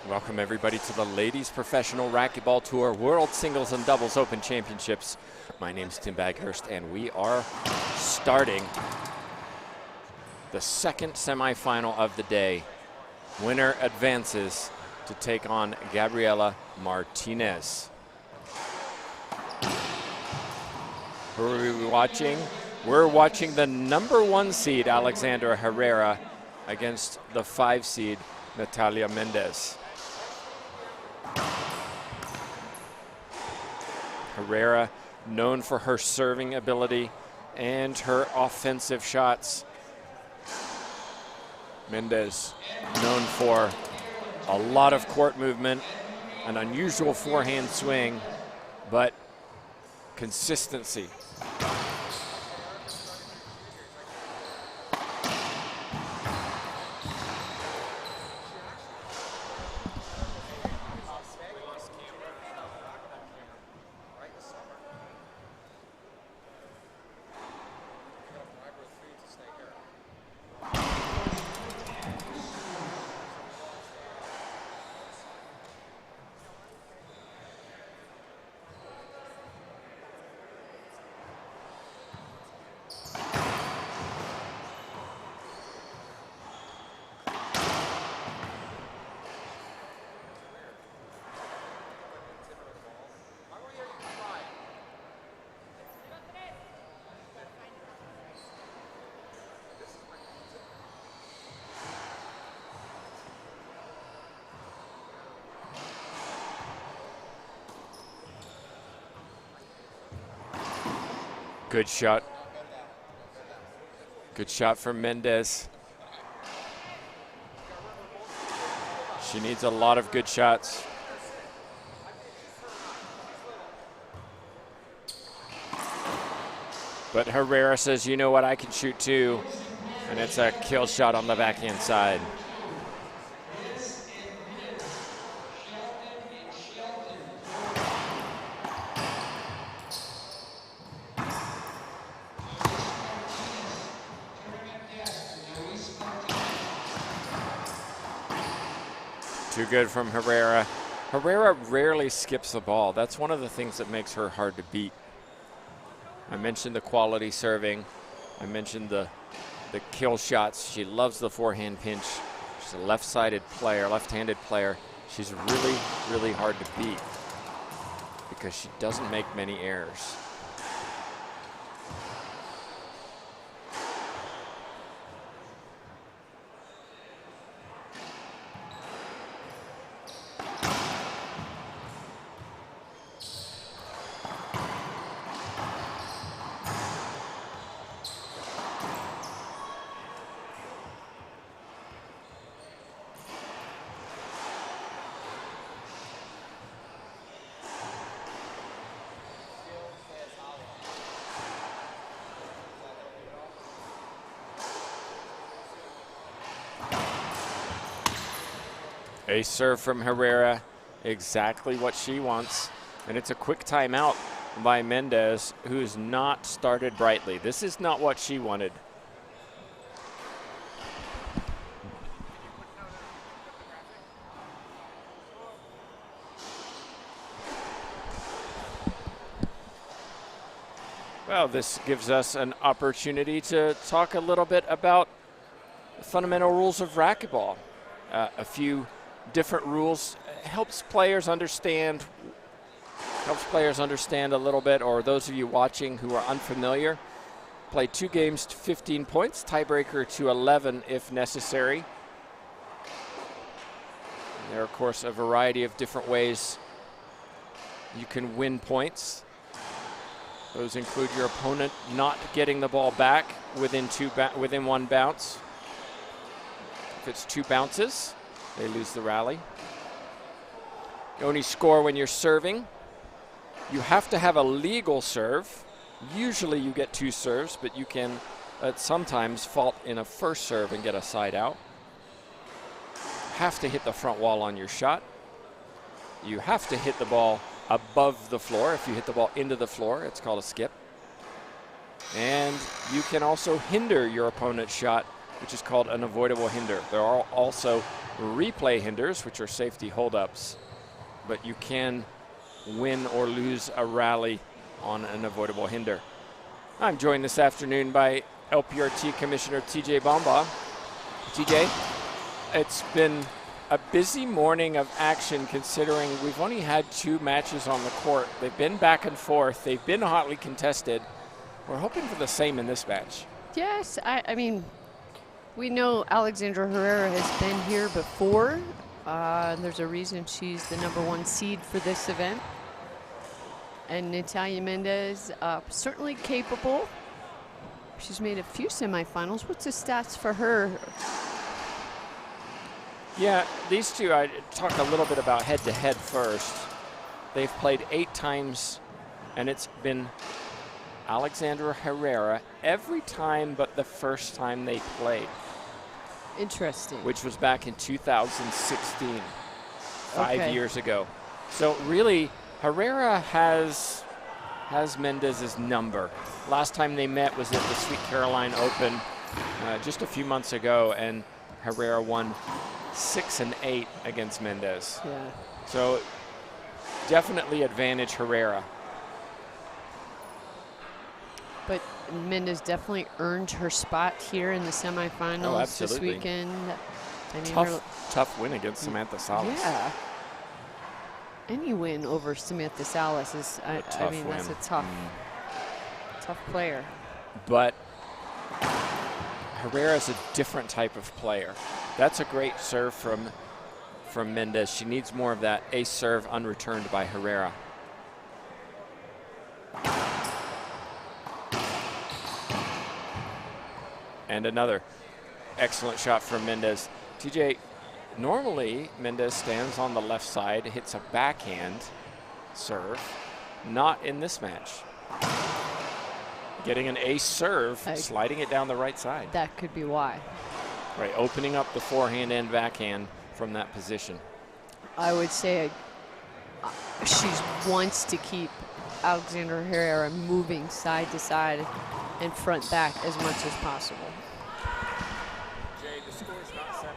Welcome everybody to the Ladies Professional Racquetball Tour World Singles and Doubles Open Championships. My name's Tim Baghurst and we are starting the second semifinal of the day. Winner advances to take on Gabriela Martinez. Who are we watching? We're watching the #1 seed Alexandra Herrera against the 5 seed Natalia Mendez. Herrera, known for her serving ability and her offensive shots. Mendez, known for a lot of court movement, an unusual forehand swing, but consistency. Good shot. Good shot from Mendez. She needs a lot of good shots. But Herrera says, you know what, I can shoot too. And it's a kill shot on the backhand side. Too good from Herrera. Herrera rarely skips the ball. That's one of the things that makes her hard to beat. I mentioned the quality serving. I mentioned the kill shots. She loves the forehand pinch. She's a left-sided player, left-handed player. She's really, really hard to beat because she doesn't make many errors. A serve from Herrera, exactly what she wants. And it's a quick timeout by Mendez, who's not started brightly. This is not what she wanted. Well, this gives us an opportunity to talk a little bit about the fundamental rules of racquetball. A few different rules helps players understand a little bit, or those of you watching who are unfamiliar, play 2 games to 15 points, tiebreaker to 11 if necessary. And there are, of course, a variety of different ways you can win points. Those include your opponent not getting the ball back within 1 bounce. If it's 2 bounces, they lose the rally. You only score when you're serving. You have to have a legal serve. Usually you get 2 serves, but you can sometimes fault in a first serve and get a side out. Have to hit the front wall on your shot. You have to hit the ball above the floor. If you hit the ball into the floor, it's called a skip. And you can also hinder your opponent's shot which is called an avoidable hinder. There are also replay hinders, which are safety holdups, but you can win or lose a rally on an avoidable hinder. I'm joined this afternoon by LPRT Commissioner TJ Bamba. TJ, it's been a busy morning of action considering we've only had 2 matches on the court. They've been back and forth. They've been hotly contested. We're hoping for the same in this match. Yes, I mean, we know Alexandra Herrera has been here before. There's a reason she's the #1 seed for this event. And Natalia Mendez, certainly capable. She's made a few semifinals. What's the stats for her? Yeah, these two, I talk a little bit about head-to-head first. They've played 8 times, and it's been Alexandra Herrera every time but the first time they played. Interesting. Which was back in 2016, 5 years ago. So really, Herrera has Mendez's number. Last time they met was at the Sweet Caroline Open just a few months ago, and Herrera won 6 and 8 against Mendez. Yeah. So definitely advantage Herrera. But Mendez definitely earned her spot here in the semifinals this weekend. I mean, tough win against Samantha Salas. Yeah. Any win over Samantha Salas is, I mean, that's a tough player. But Herrera's a different type of player. That's a great serve from Mendez. She needs more of that ace serve unreturned by Herrera. And another excellent shot from Mendez. TJ, normally Mendez stands on the left side, hits a backhand serve. Not in this match. Getting an ace serve, sliding it down the right side. That could be why. Right, opening up the forehand and backhand from that position. I would say she wants to keep Alexandra Herrera moving side to side and front back as much as possible. Jay, the score's not 7-1.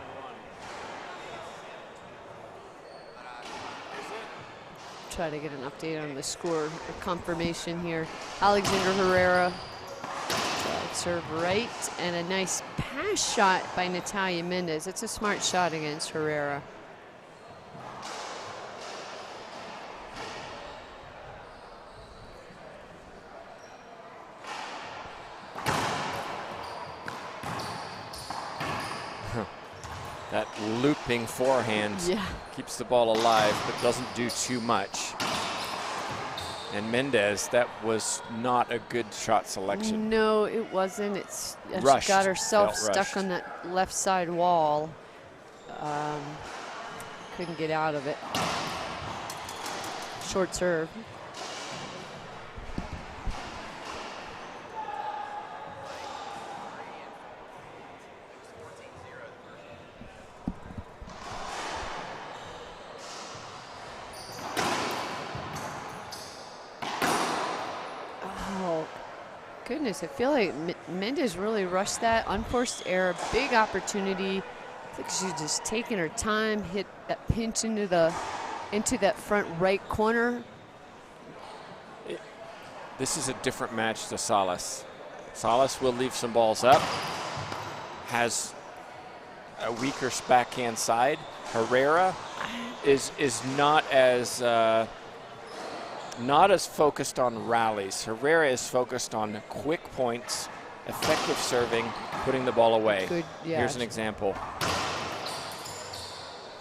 Try to get an update on the score confirmation here. Alexandra Herrera, serve right, and a nice pass shot by Natalia Mendez. It's a smart shot against Herrera. That looping forehand keeps the ball alive, but doesn't do too much. And Mendez, that was not a good shot selection. No, it wasn't. It's rushed. She got herself stuck rushed on that left side wall. Couldn't get out of it. Short serve. Goodness, I feel like Mendez really rushed that. Unforced error, big opportunity. I think she's just taking her time, hit that pinch into that front right corner. This is a different match to Salas. Salas will leave some balls up, has a weaker backhand side. Herrera is not as focused on rallies. Herrera is focused on quick points, effective serving, putting the ball away. Good, yeah. Here's an example.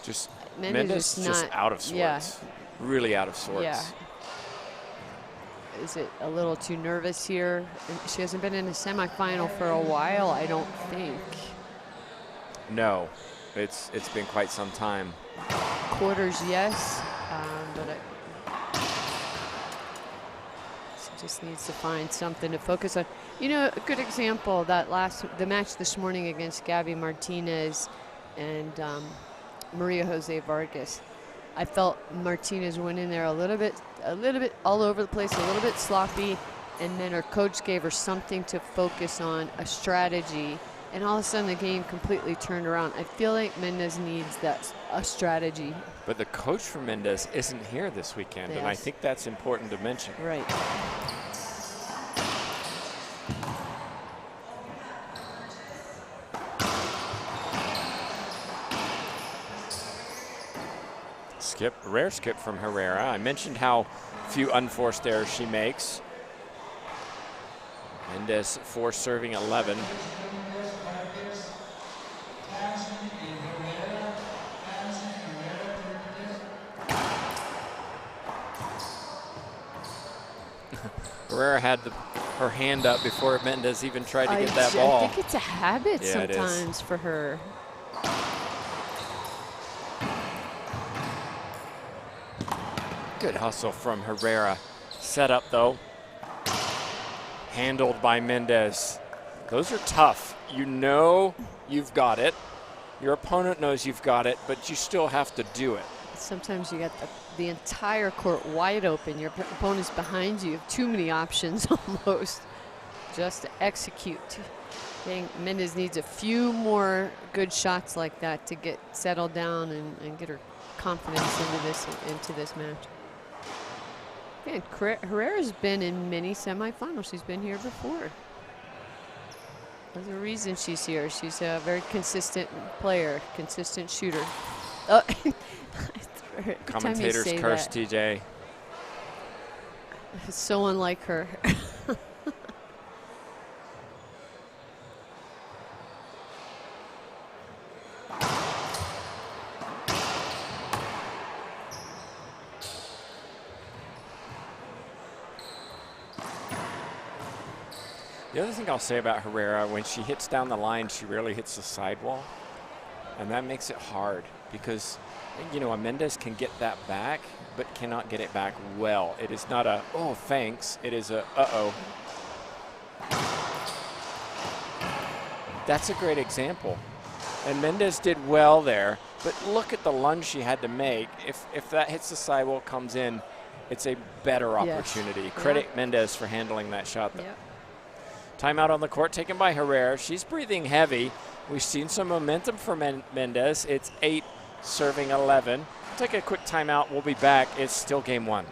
Just Mendez just out of sorts. Yeah. Really out of sorts. Yeah. Is it a little too nervous here? She hasn't been in a semifinal for a while, I don't think. No, it's been quite some time. Quarters, yes, but she just needs to find something to focus on. You know, a good example, the match this morning against Gabby Martinez and Maria Jose Vargas. I felt Martinez went in there a little bit all over the place, a little bit sloppy, and then her coach gave her something to focus on, a strategy, and all of a sudden the game completely turned around. I feel like Mendez needs a strategy. But the coach for Mendez isn't here this weekend, and I think that's important to mention. Right. Rare skip from Herrera. I mentioned how few unforced errors she makes. Mendez for serving 11. Herrera had her hand up before Mendez even tried to get that ball. I think it's a habit sometimes for her. Good hustle from Herrera. Set up though. Handled by Mendez. Those are tough. You know you've got it. Your opponent knows you've got it, but you still have to do it. Sometimes you got the entire court wide open. Your opponent's behind you. You have too many options almost just to execute. I think Mendez needs a few more good shots like that to get settled down and get her confidence into this match. And Herrera's been in many semifinals. She's been here before. There's a reason she's here. She's a very consistent player, consistent shooter. Oh, commentators curse TJ. It's so unlike her. The other thing I'll say about Herrera, when she hits down the line, she rarely hits the sidewall. And that makes it hard because, you know, a Mendez can get that back, but cannot get it back well. It is not a, oh, thanks. It is a, uh-oh. That's a great example. And Mendez did well there, but look at the lunge she had to make. If that hits the sidewall, comes in, it's a better opportunity. Yes. Credit Mendez for handling that shot, though. Yep. Timeout on the court taken by Herrera. She's breathing heavy. We've seen some momentum for Mendez. It's 8 serving 11. Take a quick timeout. We'll be back. It's still game 1.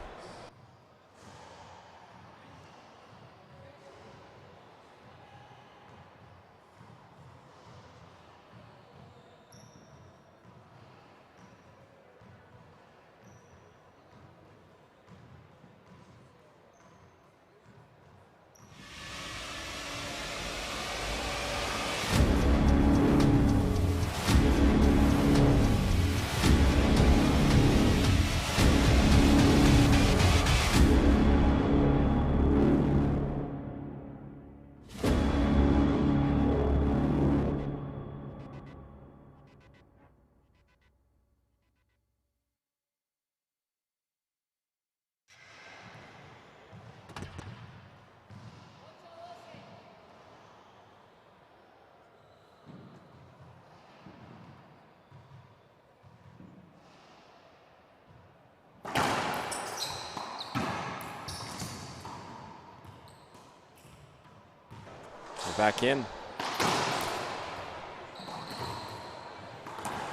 Back in.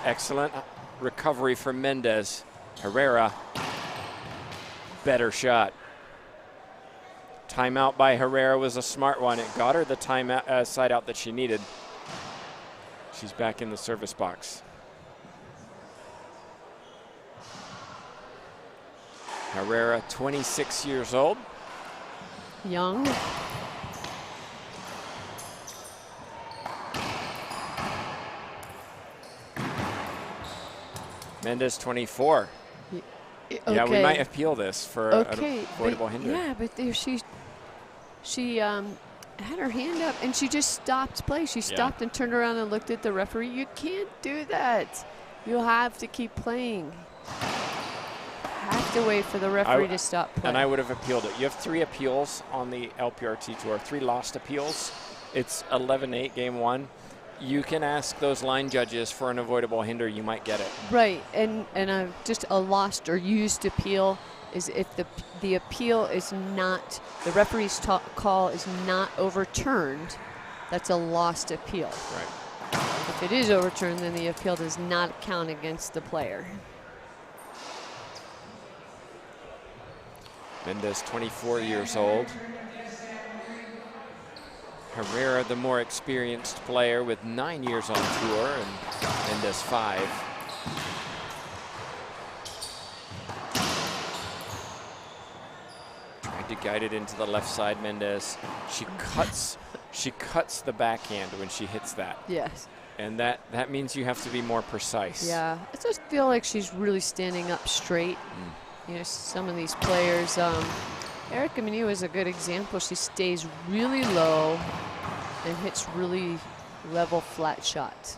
Excellent recovery from Mendez. Herrera, better shot. Timeout by Herrera was a smart one. It got her the timeout side out that she needed. She's back in the service box. Herrera, 26 years old. Young. Mendez, 24. Okay. Yeah, we might appeal this for an avoidable hinder. Yeah, but there she had her hand up and she just stopped play. She stopped and turned around and looked at the referee. You can't do that. You'll have to keep playing. Have to wait for the referee to stop playing. And I would have appealed it. You have 3 appeals on the LPRT tour, 3 lost appeals. It's 11-8 game 1. You can ask those line judges for an avoidable hinder, you might get it. Right, and just a lost or used appeal is if the appeal is not, the referee's call is not overturned, That's a lost appeal. Right. If it is overturned, then the appeal does not count against the player. Mendez, 24 years old. Herrera, the more experienced player with 9 years on tour, and Mendez 5. Tried to guide it into the left side, Mendez. She cuts the backhand when she hits that. Yes. And that means you have to be more precise. Yeah, I just feel like she's really standing up straight. You know, some of these players, Erica Menu is a good example. She stays really low and hits really level, flat shots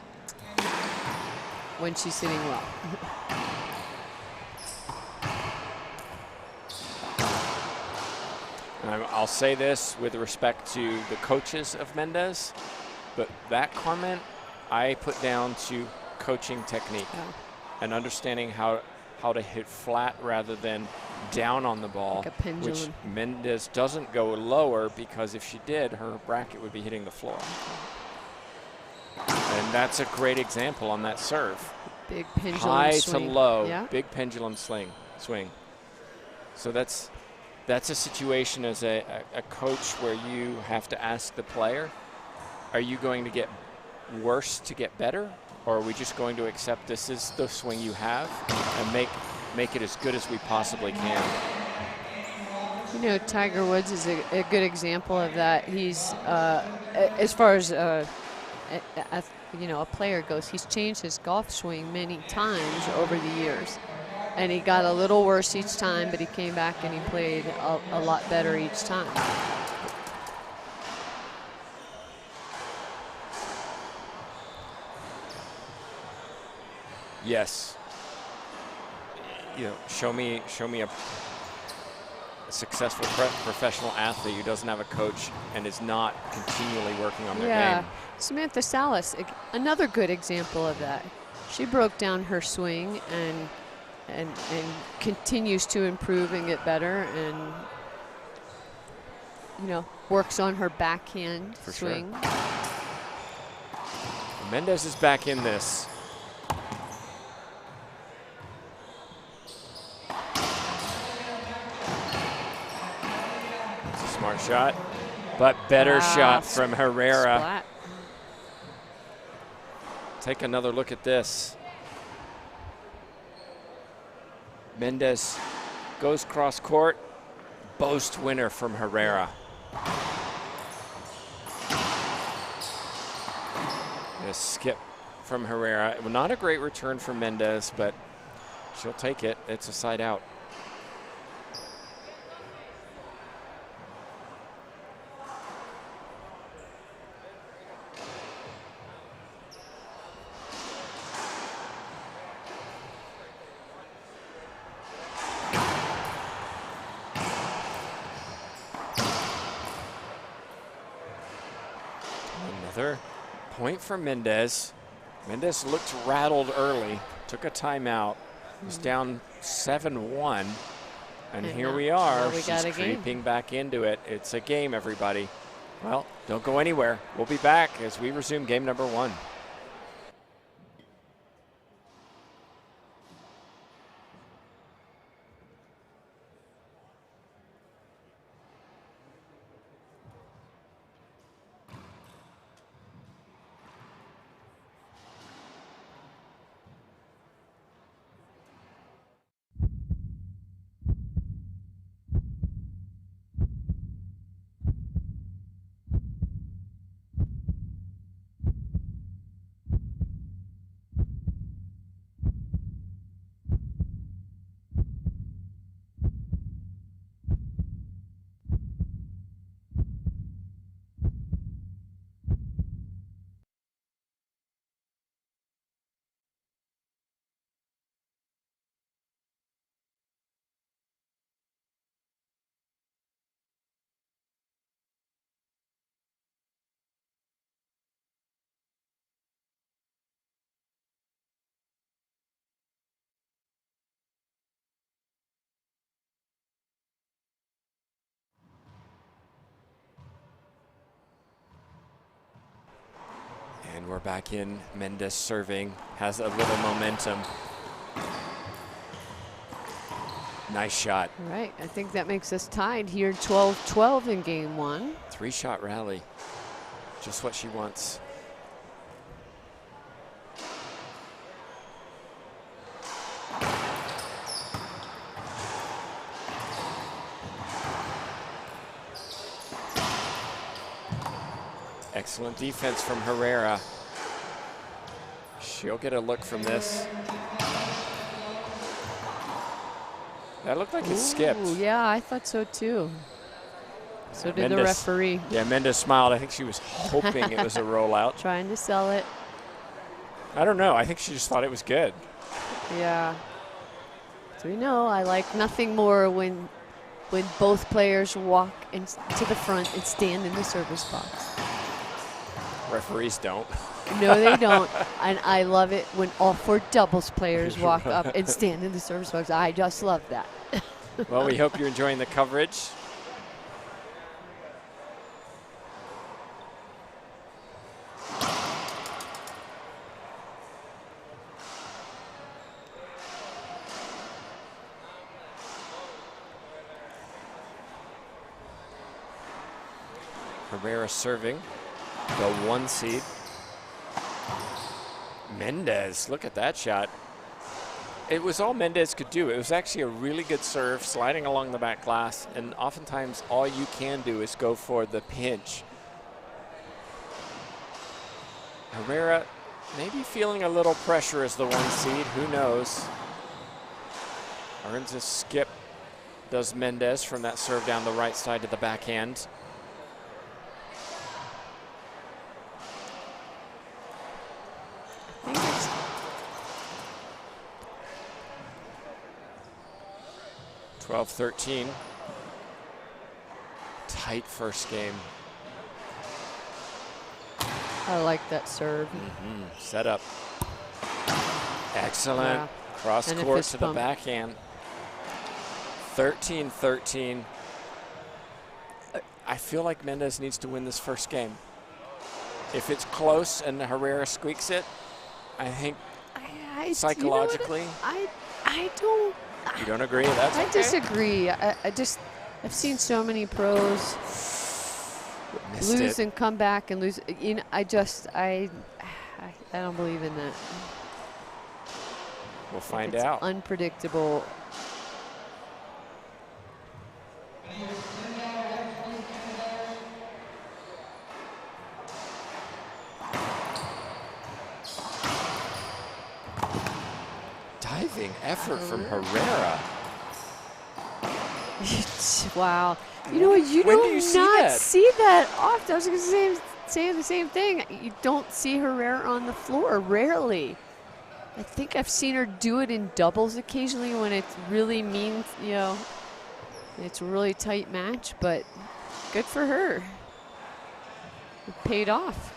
when she's sitting well. And I'll say this with respect to the coaches of Mendez, but that comment I put down to coaching technique and understanding how to hit flat rather than down on the ball, like a pendulum. which Mendez doesn't go lower, because if she did, her racket would be hitting the floor. And that's a great example on that serve. Big pendulum High swing. to low, Yeah. big pendulum swing. So that's a situation as a coach where you have to ask the player, are you going to get worse to get better? Or are we just going to accept this is the swing you have and make it as good as we possibly can? You know, Tiger Woods is a good example of that. He's, as far as, you know, a player goes, he's changed his golf swing many times over the years. And he got a little worse each time, but he came back and he played a lot better each time. Yes. You know, show me a successful professional athlete who doesn't have a coach and is not continually working on their game. Samantha Salas, another good example of that. She broke down her swing and continues to improve and get better, and you know, works on her backhand swing. Sure. Mendez is back in this. Smart shot, but better shot from Herrera. Splat. Take another look at this. Mendez goes cross court, boast winner from Herrera. A skip from Herrera. Not a great return for Mendez, but she'll take it. It's a side out. Another point for Mendez. Mendez looked rattled early, took a timeout, was down 7-1, and here we are. She's creeping back into it. It's a game, everybody. Well, don't go anywhere. We'll be back as we resume game number 1. we're back in. Mendez serving, has a little momentum. Nice shot. All right, I think that makes us tied here, 12-12 in game one. 3-shot rally, just what she wants. Excellent defense from Herrera. She'll get a look from this. That looked like it skipped. Yeah, I thought so too. So did Mendez, the referee. Yeah, Mendez smiled. I think she was hoping it was a rollout. Trying to sell it. I don't know. I think she just thought it was good. Yeah. So we know I like nothing more when both players walk to the front and stand in the service box. Referees don't. No, they don't. And I love it when all four doubles players walk up and stand in the service box. I just love that. Well, we hope you're enjoying the coverage. Herrera serving, the 1 seed. Mendez, look at that shot. It was all Mendez could do. It was actually a really good serve, sliding along the back glass, and oftentimes all you can do is go for the pinch. Herrera maybe feeling a little pressure as the 1 seed, who knows. Earns a skip, does Mendez from that serve down the right side to the backhand. I think it's 12-13. Tight first game. I like that serve. Set up. Excellent. Yeah. Cross And a court fist to the bump. backhand. 13-13. I feel like Mendez needs to win this first game. If it's close and Herrera squeaks it, I think psychologically. You know I don't. You don't agree? That's I okay. disagree. I've seen so many pros Missed lose it. and come back and lose. You know, I don't believe in that. We'll find It's out. unpredictable. Diving effort from Herrera. Wow. You know what? You When do do you see not that? see that often. I was going to say the same thing. You don't see Herrera on the floor, rarely. I think I've seen her do it in doubles occasionally when it really means, you know, it's a really tight match, but good for her. It paid off.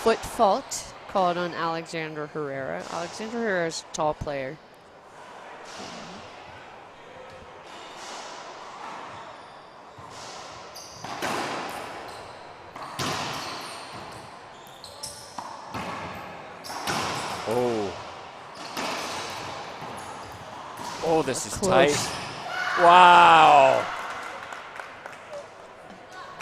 Foot fault called on Alexandra Herrera. Alexandra Herrera is a tall player. Oh, this is Close. tight. Wow.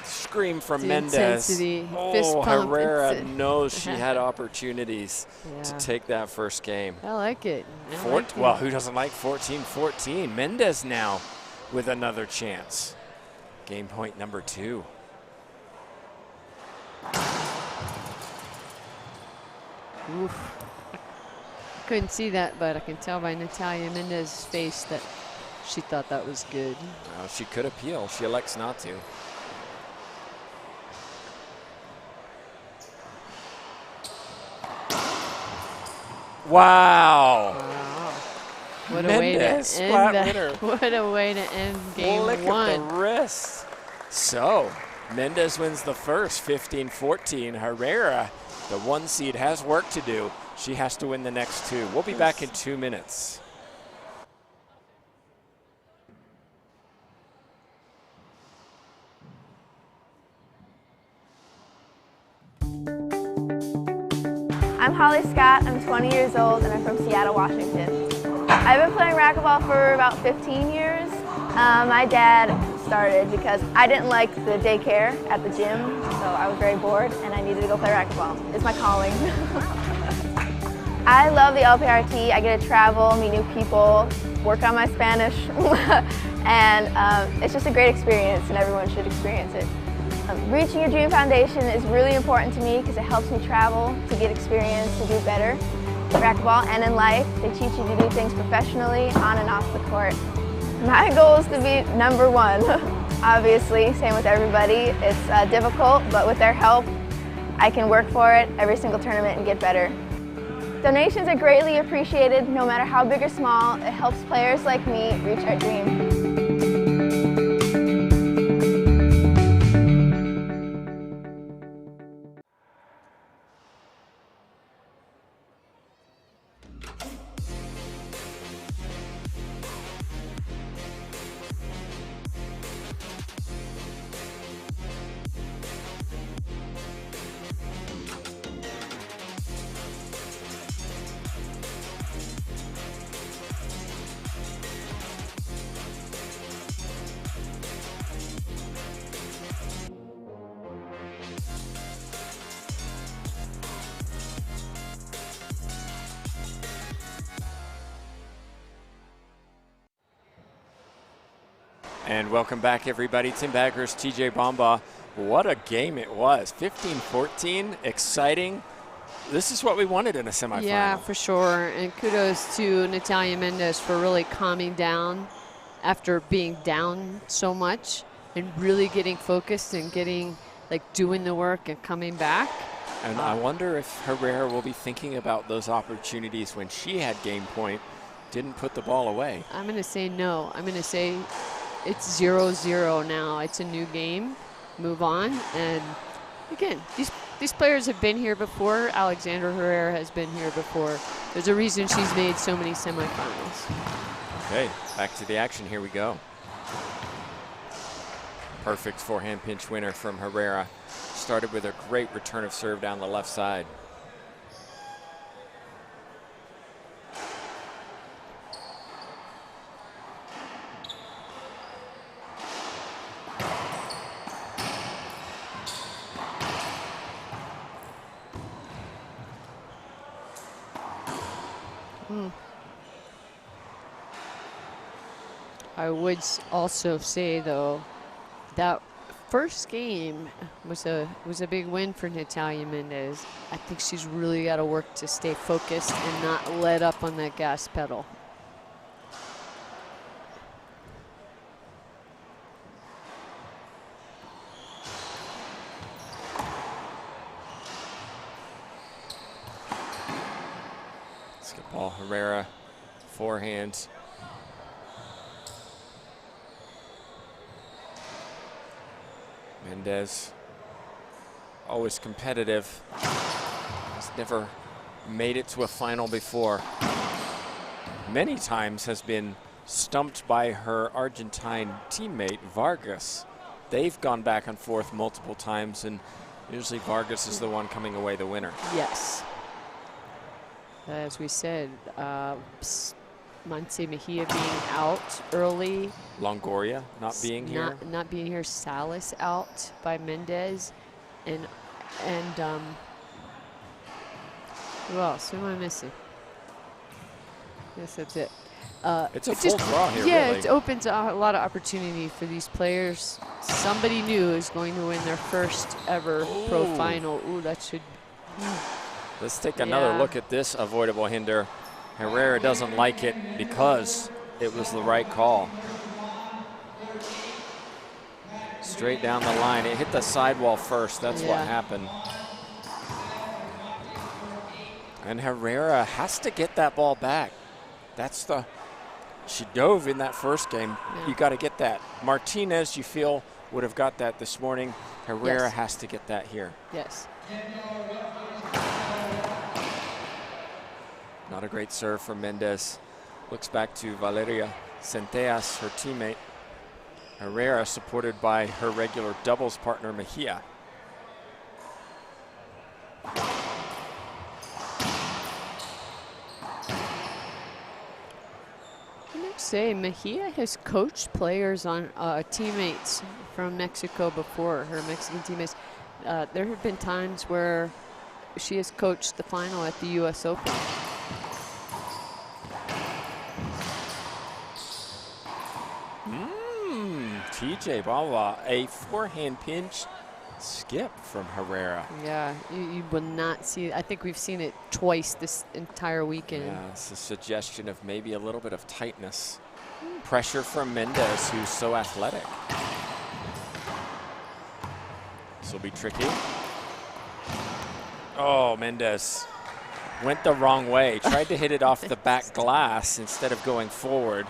Scream from The Mendez. intensity, fist Oh, pump, Herrera it's knows she had opportunities Yeah. to take that first game. I like it. I like it. Well, who doesn't like 14-14? Mendez now with another chance. Game point number 2. Oof. Couldn't see that, but I can tell by Natalia Mendez's face that she thought that was good. Well, she could appeal. She elects not to. Wow. Wow. What a Mendez, way to end flat that. winner. What a way to end game Look one. at the wrist. So, Mendez wins the first, 15-14. Herrera, the 1 seed, has work to do. She has to win the next 2. We'll be back in 2 minutes. Allie Scott, I'm 20 years old and I'm from Seattle, Washington. I've been playing racquetball for about 15 years. My dad started because I didn't like the daycare at the gym, so I was very bored and I needed to go play racquetball. It's my calling. I love the LPRT. I get to travel, meet new people, work on my Spanish, and it's just a great experience and everyone should experience it. Reaching your dream foundation is really important to me because it helps me travel, to get experience, to do better in racquetball and in life. They teach you to do things professionally, on and off the court. My goal is to be #1. Obviously, same with everybody. It's difficult, but with their help, I can work for it every single tournament and get better. Donations are greatly appreciated, no matter how big or small. It helps players like me reach our dream. And welcome back, everybody. Tim Baghurst, TJ Bamba. What a game it was. 15-14, exciting. This is what we wanted in a semifinal. Yeah, for sure. And kudos to Natalia Mendez for really calming down after being down so much and really getting focused and getting, like, doing the work and coming back. And I wonder if Herrera will be thinking about those opportunities when she had game point, didn't put the ball away. I'm going to say no. I'm going to say it's 0-0 now. It's a new game. Move on. And again, these players have been here before. Alexandra Herrera has been here before. There's a reason she's made so many semifinals. Okay, back to the action. Here we go. Perfect forehand pinch winner from Herrera. Started with a great return of serve down the left side. I would also say, though, that first game was a big win for Natalia Mendez. I think she's really got to work to stay focused and not let up on that gas pedal. Basketball, Herrera, forehand. Mendez, always competitive. Has never made it to a final before. Many times has been stumped by her Argentine teammate, Vargas. They've gone back and forth multiple times, and usually Vargas is the one coming away the winner. Yes. As we said, Monse Mejia being out early. Longoria not being here. Not being here. Salas out by Mendez. And who else? Who am I missing? Yes, that's it. It's a full draw here, yeah, really. It opens a lot of opportunity for these players. Somebody new is going to win their first ever pro final. Ooh, that should... Let's take another look at this avoidable hinder. Herrera doesn't like it because it was the right call. Straight down the line. It hit the sidewall first. That's what happened. And Herrera has to get that ball back. That's the... She dove in that first game. Yeah. You got to get that. Martinez, you feel, would have got that this morning. Herrera has to get that here. Yes. Not a great serve from Mendez. Looks back to Valeria Centellas, her teammate. Herrera supported by her regular doubles partner, Mejia. should say Mejia has coached players on teammates from Mexico before, her Mexican teammates. There have been times where she has coached the final at the U.S. Open. TJ Bala, a forehand pinch skip from Herrera. Yeah, you will not see. I think we've seen it twice this entire weekend. Yeah, it's a suggestion of maybe a little bit of tightness. Pressure from Mendez, who's so athletic. This will be tricky. Oh, Mendez went the wrong way. Tried to hit it off the back glass instead of going forward,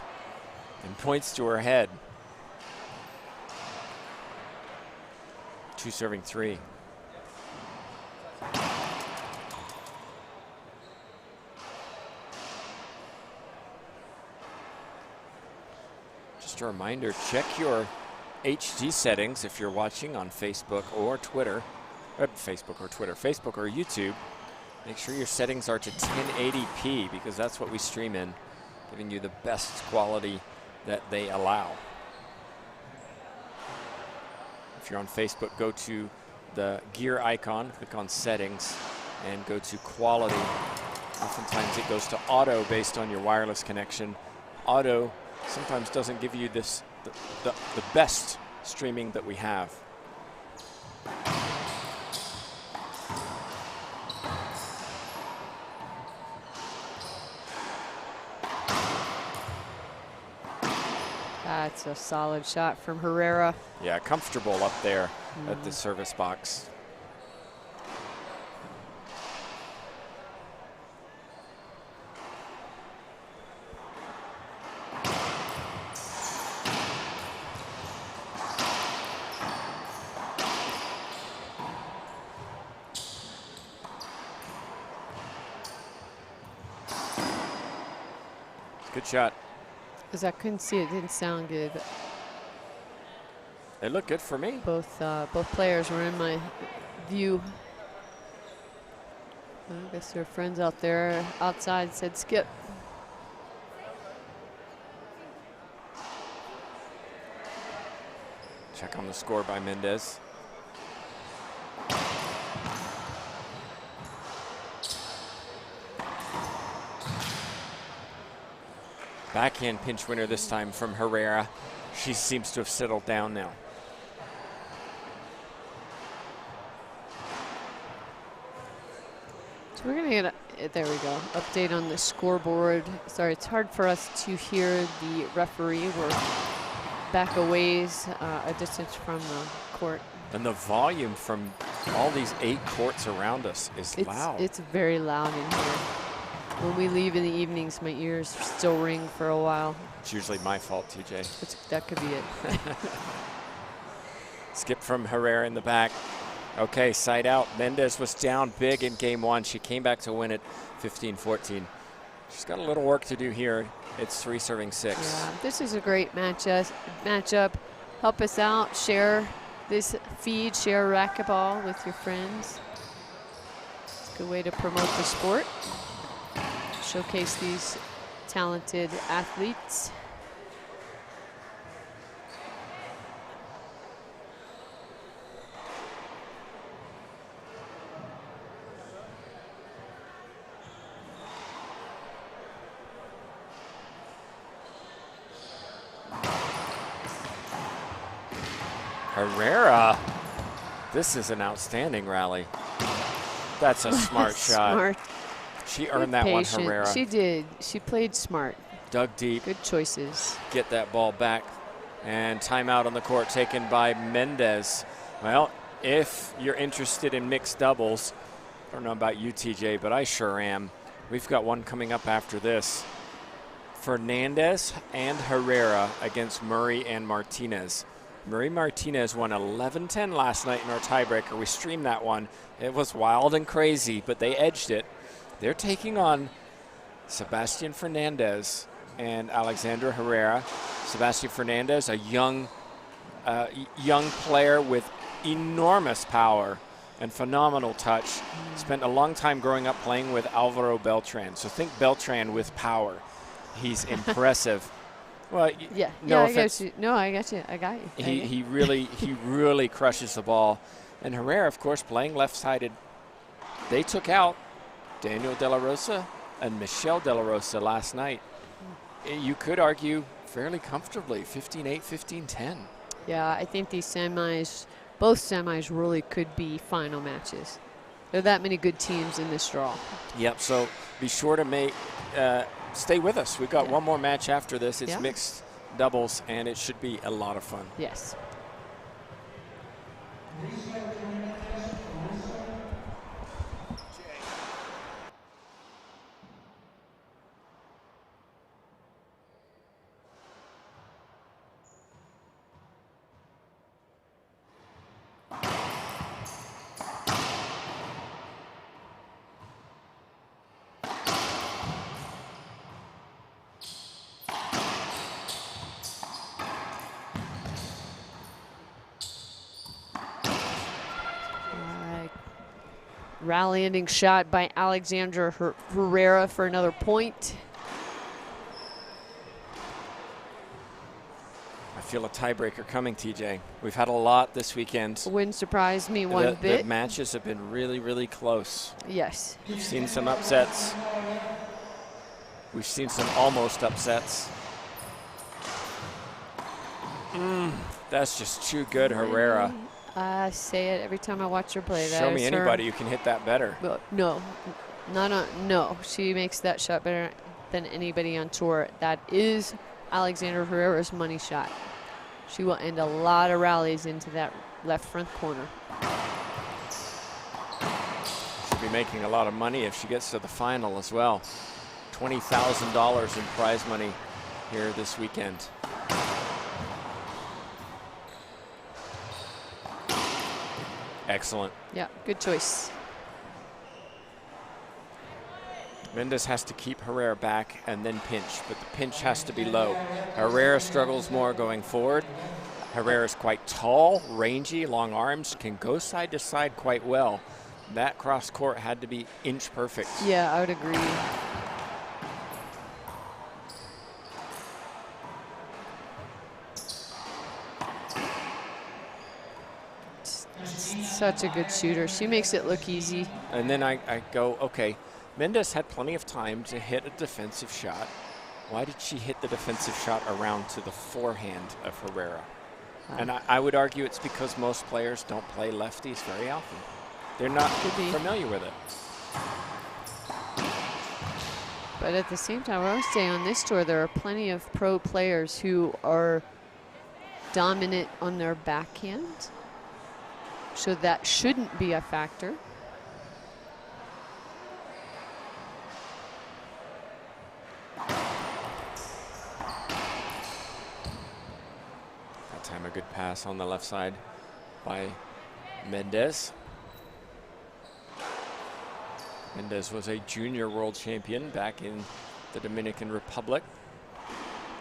and points to her head. 2 serving 3. Just a reminder, check your HD settings if you're watching on Facebook or Twitter. Facebook or YouTube. Make sure your settings are to 1080p because that's what we stream in, giving you the best quality that they allow. If you're on Facebook, go to the gear icon, click on settings, and go to quality. Oftentimes it goes to auto based on your wireless connection. Auto sometimes doesn't give you this the best streaming that we have. That's a solid shot from Herrera. Yeah, comfortable up there at the service box. Good shot. Because I couldn't see it, didn't sound good. They look good for me. Both players were in my view. I guess their friends out there outside said skip. Check on the score by Mendez. Backhand pinch winner this time from Herrera. She seems to have settled down now. So we're gonna get there we go. Update on the scoreboard. Sorry, it's hard for us to hear the referee. We're back a ways, a distance from the court. And the volume from all these 8 courts around us is loud. It's very loud in here. When we leave in the evenings, my ears still ring for a while. It's usually my fault, TJ. That could be it. Skip from Herrera in the back. Okay, side out. Mendez was down big in game 1. She came back to win it 15-14. She's got a little work to do here. It's 3 serving 6. Yeah, this is a great matchup. Help us out. Share this feed. Share Racquetball with your friends. It's a good way to promote the sport. Showcase these talented athletes. Herrera, this is an outstanding rally. That's a smart shot. Smart. She earned that one, Herrera. She did. She played smart. Dug deep. Good choices. Get that ball back. And timeout on the court taken by Mendez. Well, if you're interested in mixed doubles, I don't know about you, TJ, but I sure am. We've got one coming up after this. Fernandez and Herrera against Murray and Martinez. Murray Martinez won 11-10 last night in our tiebreaker. We streamed that one. It was wild and crazy, but they edged it. They're taking on Sebastian Fernandez and Alexandra Herrera. Sebastian Fernandez, a young player with enormous power and phenomenal touch. Spent a long time growing up playing with Alvaro Beltran. So think Beltran with power. He's impressive. Well, Yeah, no I offense. got you. No, I got you. I got you. He really crushes the ball. And Herrera, of course, playing left-sided. They took out Daniel De La Rosa and Michelle De La Rosa last night. You could argue fairly comfortably, 15-8, 15-10. Yeah, I think these semis, both semis really could be final matches. There are that many good teams in this draw. Yep, so be sure to stay with us. We've got one more match after this. It's mixed doubles, and it should be a lot of fun. Yes. Rally-ending shot by Alexandra Herrera for another point. I feel a tiebreaker coming, TJ. We've had a lot this weekend. Wouldn't surprise me one bit. The matches have been really, really close. Yes. We've seen some upsets. We've seen some almost upsets. That's just too good, Herrera. I say it every time I watch her play. Show me anybody who can hit that better. No, no. She makes that shot better than anybody on tour. That is Alexandra Herrera's money shot. She will end a lot of rallies into that left front corner. She'll be making a lot of money if she gets to the final as well. $20,000 in prize money here this weekend. Excellent. Yeah, good choice. Mendez has to keep Herrera back and then pinch, but the pinch has to be low. Herrera struggles more going forward. Herrera's quite tall, rangy, long arms, can go side to side quite well. That cross court had to be inch perfect. Yeah, I would agree. Such a good shooter. She makes it look easy. And then I go, okay, Mendez had plenty of time to hit a defensive shot. Why did she hit the defensive shot around to the forehand of Herrera? And I would argue it's because most players don't play lefties very often. They're not familiar with it. But at the same time, I would say on this tour, there are plenty of pro players who are dominant on their backhand. So that shouldn't be a factor. That time a good pass on the left side by Mendez. Mendez was a junior world champion back in the Dominican Republic,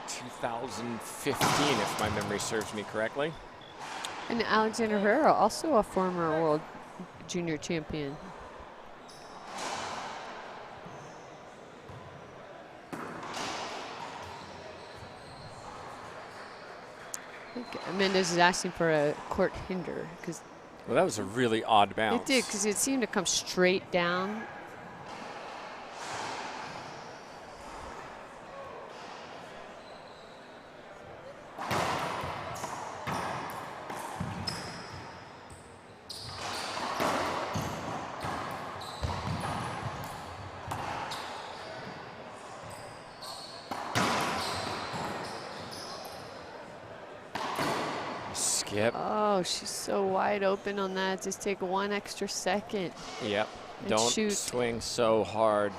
2015, if my memory serves me correctly. And Alexandra Herrera, also a former world junior champion. I think Mendez is asking for a court hinder because. Well, that was a really odd bounce. It did, because it seemed to come straight down. Skip. Oh, she's so wide open on that. Just take one extra second. Yep. Don't swing so hard.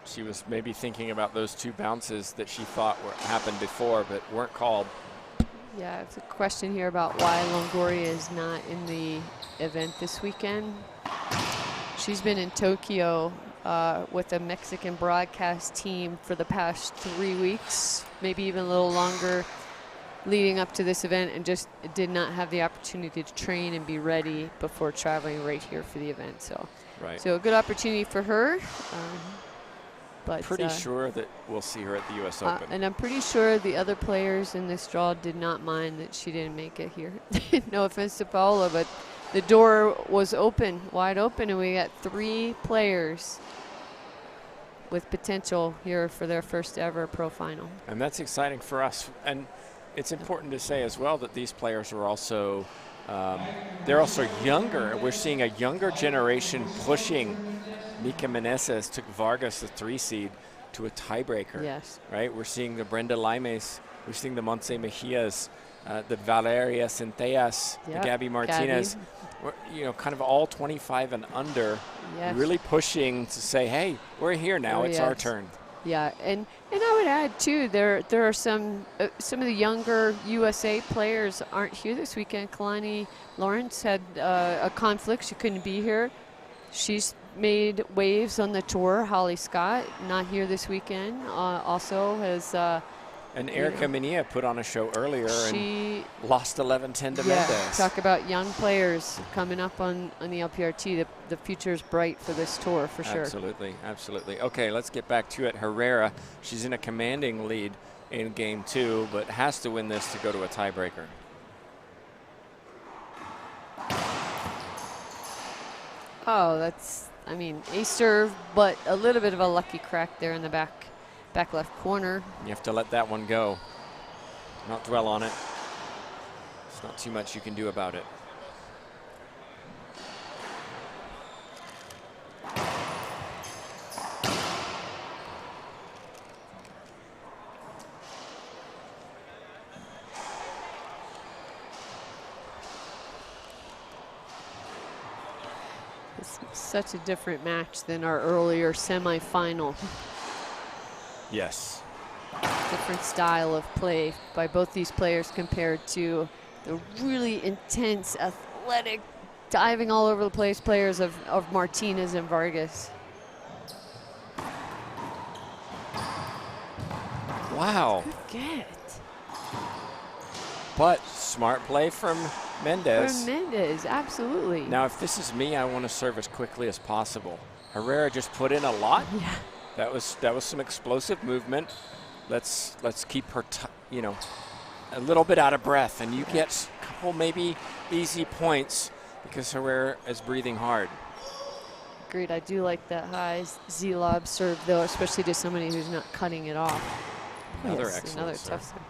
She was maybe thinking about those two bounces that she thought happened before, but weren't called. Yeah, it's a question here about why Longoria is not in the event this weekend. She's been in Tokyo with a Mexican broadcast team for the past 3 weeks, maybe even a little longer, leading up to this event, and just did not have the opportunity to train and be ready before traveling right here for the event. So, right. So a good opportunity for her. But pretty sure that we'll see her at the U.S. Open. And I'm pretty sure the other players in this draw did not mind that she didn't make it here. No offense to Paola, but the door was open, wide open, and we got 3 players with potential here for their first ever pro final. And that's exciting for us. And it's important to say as well that these players are also, they're also younger. We're seeing a younger generation pushing. Mika Mendez took Vargas, the 3 seed, to a tiebreaker. Yes. Right? We're seeing the Brenda Limes, we're seeing the Montse Mejias, the Valeria Centellas, the Gabby Martinez. We're, you know, kind of all 25 and under, really pushing to say, hey, we're here now, it's our turn. Yeah, and I would add too, there are some of the younger USA players aren't here this weekend. Kalani Lawrence had a conflict; she couldn't be here. She's made waves on the tour. Holly Scott not here this weekend. Also has. And Erica Mania put on a show earlier and lost 11-10 to Mendez. Talk about young players coming up on the LPRT. The future is bright for this tour, for sure. Absolutely, absolutely. Okay, let's get back to it. Herrera, she's in a commanding lead in game 2, but has to win this to go to a tiebreaker. Oh, that's, I mean, a serve, but a little bit of a lucky crack there in the back left corner. You have to let that one go. Not dwell on it. There's not too much you can do about it. It's such a different match than our earlier semifinal. Yes. Different style of play by both these players compared to the really intense, athletic, diving all over the place players of Martinez and Vargas. Wow. Good get. But smart play from Mendez. From Mendez, absolutely. Now, if this is me, I want to serve as quickly as possible. Herrera just put in a lot. Yeah. That was some explosive movement. Let's keep her, you know, a little bit out of breath, and you get a couple maybe easy points because Herrera is breathing hard. Agreed. I do like that high Z-lob serve, though, especially to somebody who's not cutting it off. Another Yes, excellent another serve. tough serve.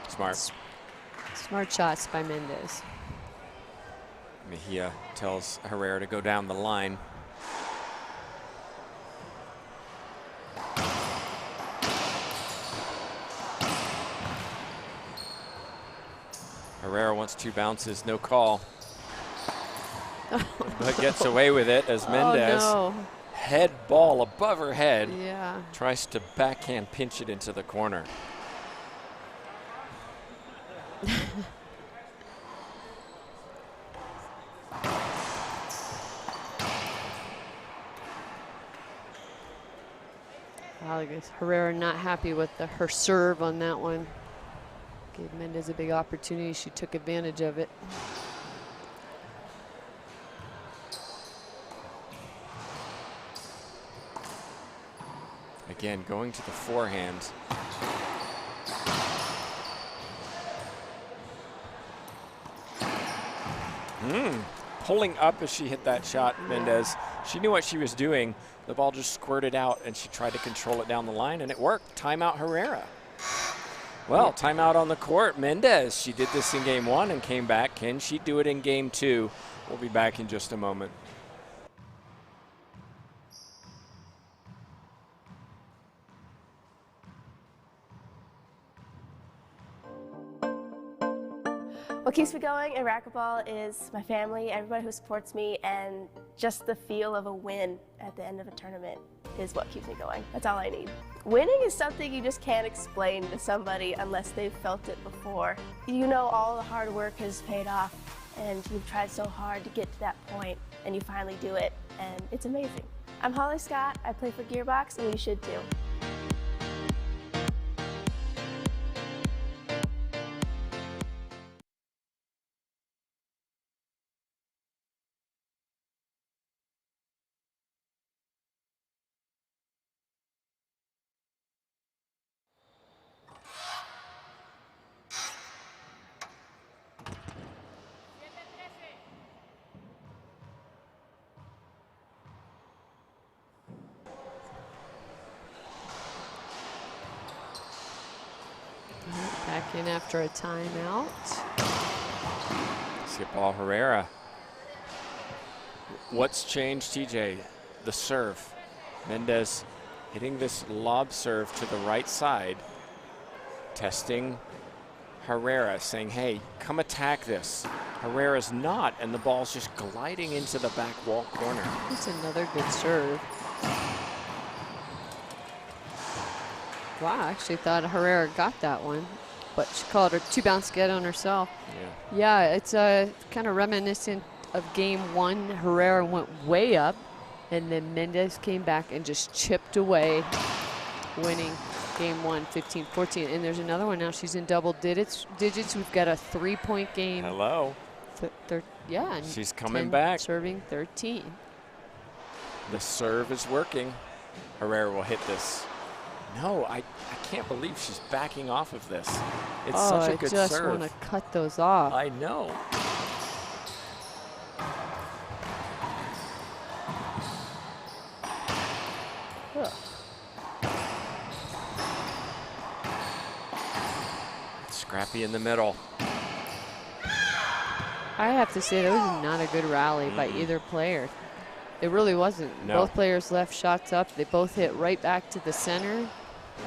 Smart. Smart shots by Mendez. Mejia tells Herrera to go down the line. Herrera wants 2 bounces, no call. But gets away with it as Mendez, head ball above her head, tries to backhand pinch it into the corner. I guess Herrera not happy with her serve on that one. Gave Mendez a big opportunity. She took advantage of it. Again, going to the forehand. Pulling up as she hit that shot, Mendez. She knew what she was doing. The ball just squirted out, and she tried to control it down the line, and it worked. Timeout, Herrera. Well, timeout on the court. Mendez, she did this in game 1 and came back. Can she do it in game 2? We'll be back in just a moment. What keeps me going in racquetball is my family, everybody who supports me, and just the feel of a win at the end of a tournament is what keeps me going. That's all I need. Winning is something you just can't explain to somebody unless they've felt it before. You know all the hard work has paid off, and you've tried so hard to get to that point, and you finally do it, and it's amazing. I'm Holly Scott, I play for Gearbox, and you should too. in after a timeout. Skip ball, Herrera. What's changed, TJ? The serve. Mendez hitting this lob serve to the right side, testing Herrera, saying, hey, come attack this. Herrera's not, and the ball's just gliding into the back wall corner. That's another good serve. Wow, I actually thought Herrera got that one, but she called her two-bounce get on herself. Yeah, it's kind of reminiscent of game 1. Herrera went way up, and then Mendez came back and just chipped away, winning game 1, 15-14. And there's another one now. She's in double digits. We've got a 3-point game. Hello. Yeah. And she's coming back. Serving 13. The serve is working. Herrera will hit this. No, I can't believe she's backing off of this. It's such a good serve. I just want to cut those off. I know. Ugh. Scrappy in the middle. I have to say, that was not a good rally by either player. It really wasn't. No. Both players left shots up. They both hit right back to the center.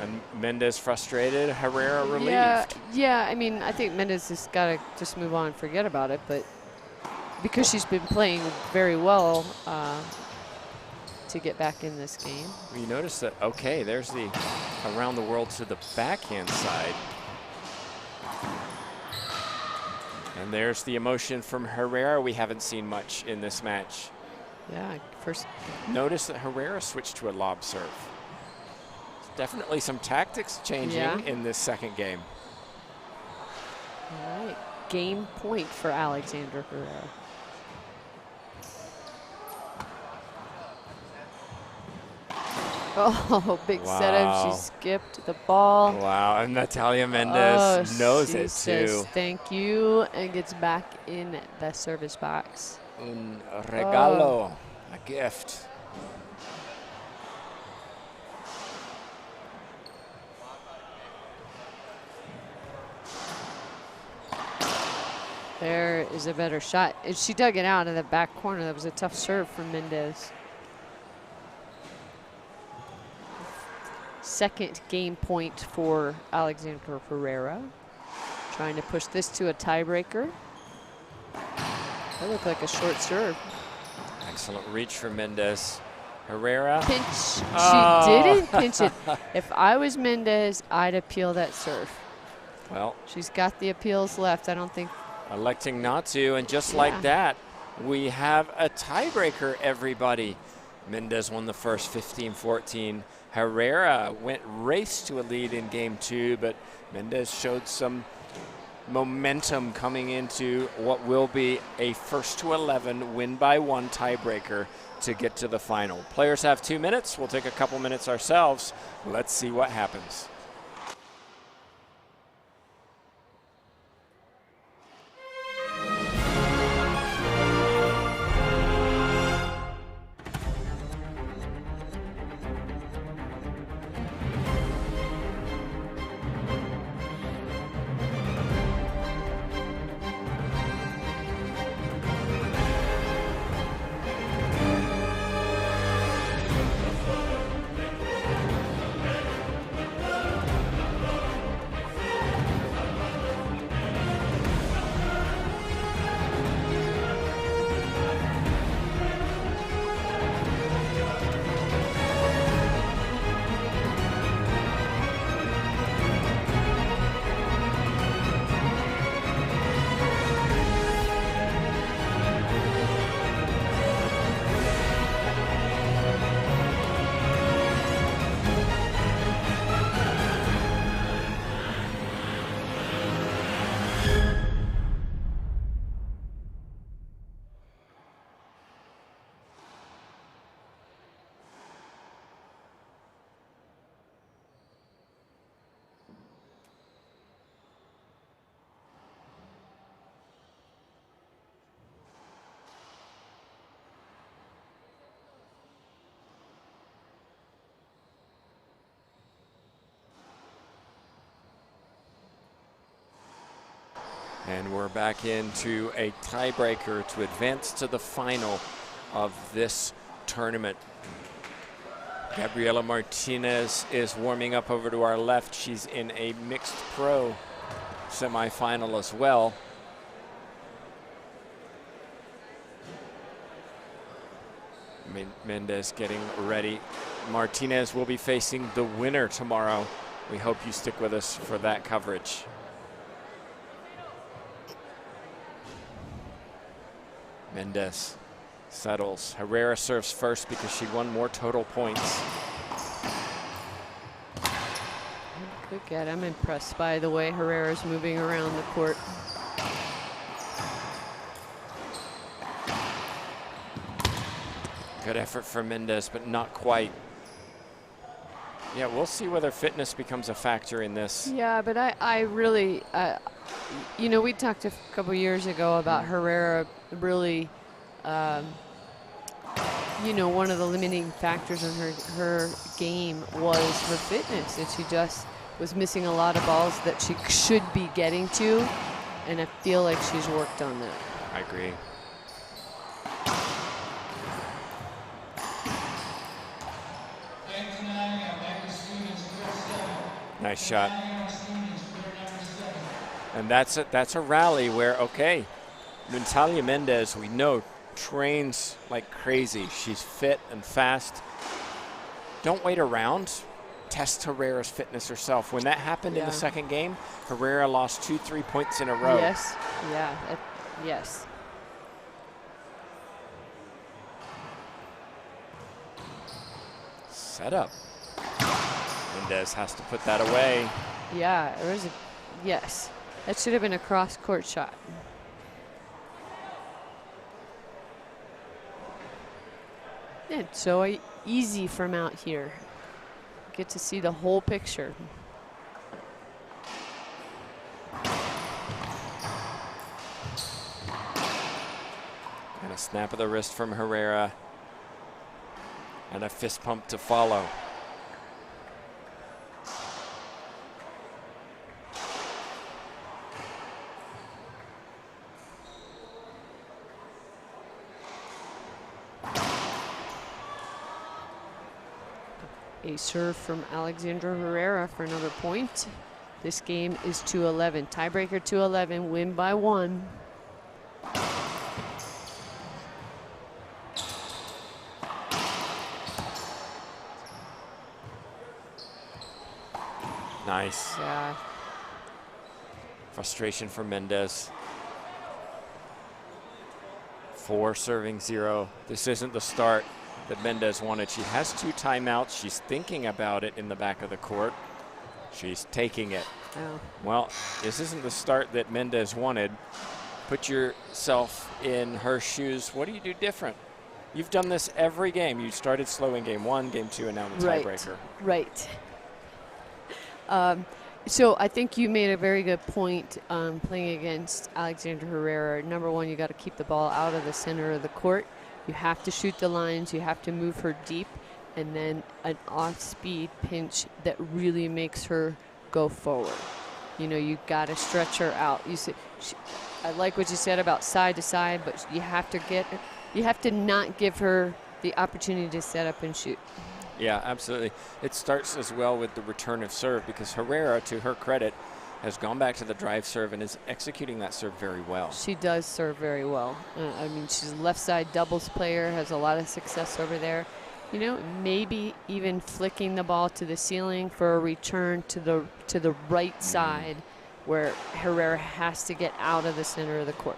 And Mendez frustrated, Herrera relieved. Yeah. I mean, I think Mendez has got to just move on and forget about it. But because she's been playing very well to get back in this game. You notice that, okay, there's the around the world to the backhand side. And there's the emotion from Herrera we haven't seen much in this match. Yeah, first. Notice that Herrera switched to a lob serve. Definitely some tactics changing in this second game. All right, game point for Alexandra Herrera. Oh, big setup. She skipped the ball. Wow, and Natalia Mendez knows it too. Says thank you and gets back in the service box. Un regalo, a gift. There is a better shot. And she dug it out in the back corner. That was a tough serve from Mendez. Second game point for Alexandra Herrera. Trying to push this to a tiebreaker. That looked like a short serve. Excellent reach for Mendez. Herrera. Pinch. Oh. She didn't pinch it. If I was Mendez, I'd appeal that serve. Well, she's got the appeals left. I don't think. Electing not to, and just like that, we have a tiebreaker, everybody. Mendez won the first 15-14. Herrera raced to a lead in game 2, but Mendez showed some momentum coming into what will be a 1-11 win by 1 tiebreaker to get to the final. Players have 2 minutes. We'll take a couple minutes ourselves. Let's see what happens. And we're back into a tiebreaker to advance to the final of this tournament. Gabriela Martinez is warming up over to our left. She's in a mixed pro semifinal as well. Mendez getting ready. Martinez will be facing the winner tomorrow. We hope you stick with us for that coverage. Mendez settles. Herrera serves first because she won more total points. Good get. I'm impressed by the way Herrera's moving around the court. Good effort for Mendez, but not quite. Yeah, we'll see whether fitness becomes a factor in this. Yeah, but I really, you know, we talked a couple years ago about Herrera really, you know, one of the limiting factors in her game was her fitness, and she just was missing a lot of balls that she should be getting to, and I feel like she's worked on that. I agree. Nice shot. And that's a rally where, okay, Natalia Mendez, we know, trains like crazy. She's fit and fast. Don't wait around. Test Herrera's fitness herself. When that happened in the second game, Herrera lost 2-3 points in a row. Yes, yeah, yes. Set up. Mendez has to put that away. Yeah, there was a, yes. That should have been a cross-court shot. Yeah, it's so easy from out here. Get to see the whole picture. And a snap of the wrist from Herrera. And a fist pump to follow. A serve from Alexandra Herrera for another point. This game is 2-11. Tiebreaker 2-11, win by 1. Nice. Yeah. Frustration for Mendez. 4 serving 0. This isn't the start that Mendez wanted. She has 2 timeouts. She's thinking about it in the back of the court. She's taking it. Oh. Well, this isn't the start that Mendez wanted. Put yourself in her shoes. What do you do different? You've done this every game. You started slow in game 1, game 2, and now the tiebreaker. Right. So I think you made a very good point playing against Alexandra Herrera. Number one, you got to keep the ball out of the center of the court. You have to shoot the lines. You have to move her deep. And then an off-speed pinch that really makes her go forward. You know, you got to stretch her out. You said, I like what you said about side to side, but you have to not give her the opportunity to set up and shoot. Yeah, absolutely. It starts as well with the return of serve, because Herrera, to her credit, has gone back to the drive serve and is executing that serve very well. She does serve very well. I mean, she's a left side doubles player, has a lot of success over there. You know, maybe even flicking the ball to the ceiling for a return to the right side, where Herrera has to get out of the center of the court.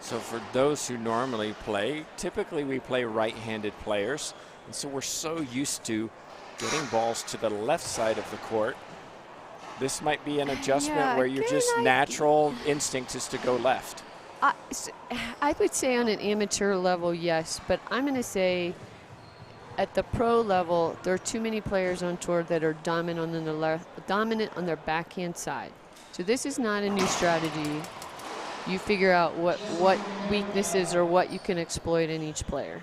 So for those who normally play, typically we play right-handed players, and so we're so used to getting balls to the left side of the court. This might be an adjustment where your just natural instinct is to go left. I would say on an amateur level, yes, but I'm going to say at the pro level, there are too many players on tour that are dominant on their backhand side. So this is not a new strategy. You figure out what weaknesses or what you can exploit in each player.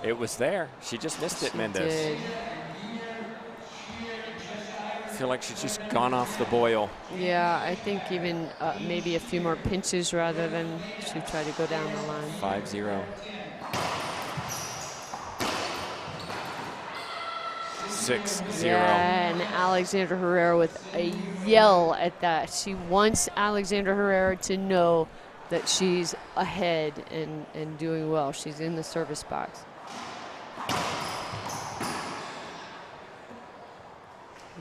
It was there. She just missed it, Mendez. Did. feel like she's just gone off the boil. Yeah, I think even maybe a few more pinches rather than she tried to go down the line. 5-0. 6-0. Yeah, and Alexandra Herrera with a yell at that. She wants Alexandra Herrera to know that she's ahead and doing well. She's in the service box.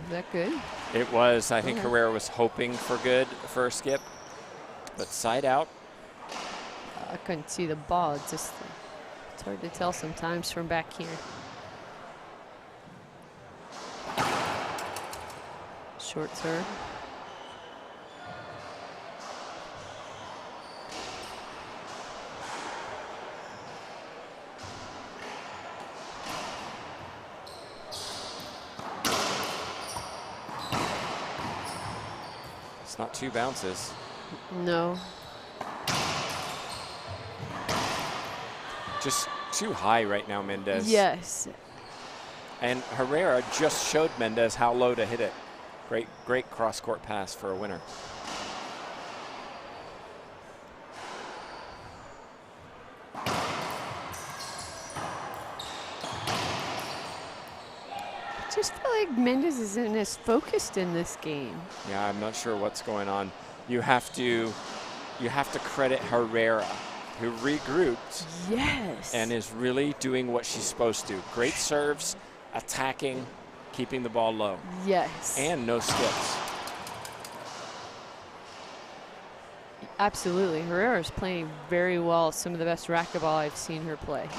Is that good? It was. I think Herrera was hoping for good for a skip, but side out. I couldn't see the ball. It's hard to tell sometimes from back here. Short serve. It's not 2 bounces. No. Just too high right now, Mendez. Yes. And Herrera just showed Mendez how low to hit it. Great cross-court pass for a winner. I just feel like Mendez isn't as focused in this game. Yeah, I'm not sure what's going on. You have to credit Herrera, who regrouped. Yes. And is really doing what she's supposed to. Great serves, attacking, keeping the ball low. Yes. And no skips. Absolutely. Herrera's playing very well. Some of the best racquetball I've seen her play.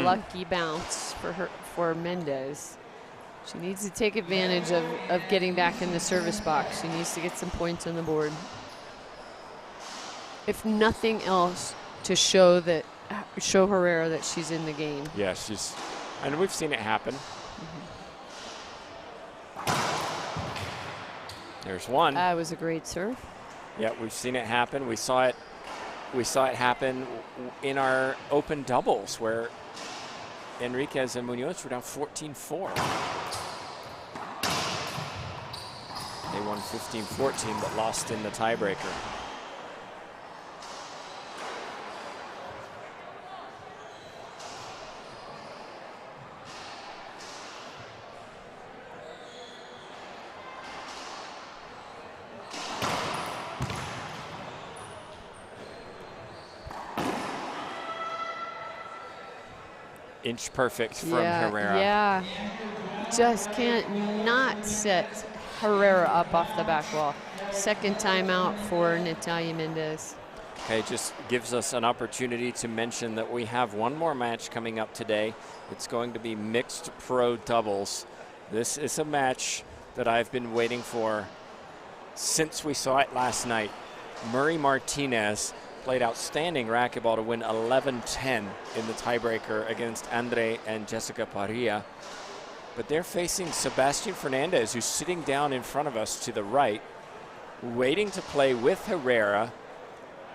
Lucky bounce for Mendez. She needs to take advantage of getting back in the service box. She needs to get some points on the board. If nothing else, to show Herrera that she's in the game. Yeah, and we've seen it happen. There's one. That was a great serve. Yeah, we've seen it happen. We saw it happen in our open doubles where Enriquez and Munoz were down 14-4. They won 15-14 but lost in the tiebreaker. Inch perfect from Herrera. Yeah, just can't not set Herrera up off the back wall. Second timeout for Natalia Mendez. Okay, just gives us an opportunity to mention that we have one more match coming up today. It's going to be mixed pro doubles. This is a match that I've been waiting for since we saw it last night. Murray Martinez played outstanding racquetball to win 11-10 in the tiebreaker against Andre and Jessica Parilla. But they're facing Sebastian Fernandez, who's sitting down in front of us to the right, waiting to play with Herrera